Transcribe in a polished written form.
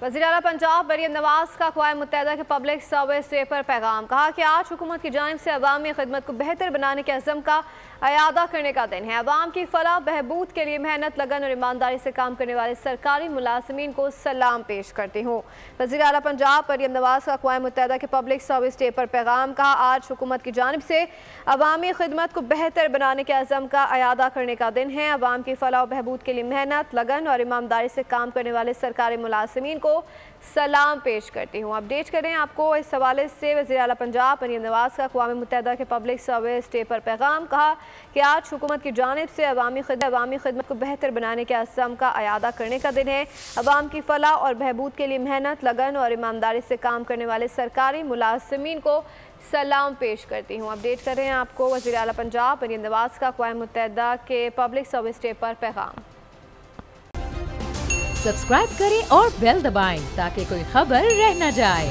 वज़ीर आला पंजाब मरियम नवाज का अक़वाम मुत्तहिदा के पब्लिक सर्विस डे पर पैगाम। कहा कि आज हुकूमत की जानिब से अवामी खिदमत को बेहतर बनाने के अज़म का अयादा करने का दिन है। अवाम की फलाह बहबूद के लिए मेहनत, लगन और ईमानदारी से काम करने वाले सरकारी मुलाज़िमीन को सलाम पेश करती हूँ। वज़ीर आला पंजाब मरियम नवाज का अक़वाम मुत्तहिदा के पब्लिक सर्विस डे पर पैगाम। कहा आज हुकूमत की जानिब से अवामी खिदमत को बेहतर बनाने के अज़म का अयादा करने का दिन है। अवाम की फलाह और बहबूद के लिए मेहनत, लगन और ईमानदारी से काम करने वाले सरकारी मुलाज़िमीन को सलाम पेश करती हूँ। अपडेट करें आपको इस हवाले से वज़ीर आला पंजाब मरियम नवाज का अक़वाम मुत्तहिदा के पब्लिक सर्विस डे पर पैगाम। कहा कि आज हुकूमत की जानिब से अवामी खिदमत को बेहतर बनाने के अज़म का अयादा करने का दिन है। अवाम की फलाह और बहबूद के लिए मेहनत, लगन और ईमानदारी से काम करने वाले सरकारी मुलाज़िमीन को सलाम पेश करती हूँ। अपडेट करें आपको वज़ीर आला पंजाब मरियम नवाज का अक़वाम मुत्तहिदा के पब्लिक सर्विस डे पर पैगाम। सब्सक्राइब करें और बेल दबाएं ताकि कोई खबर रह न जाए।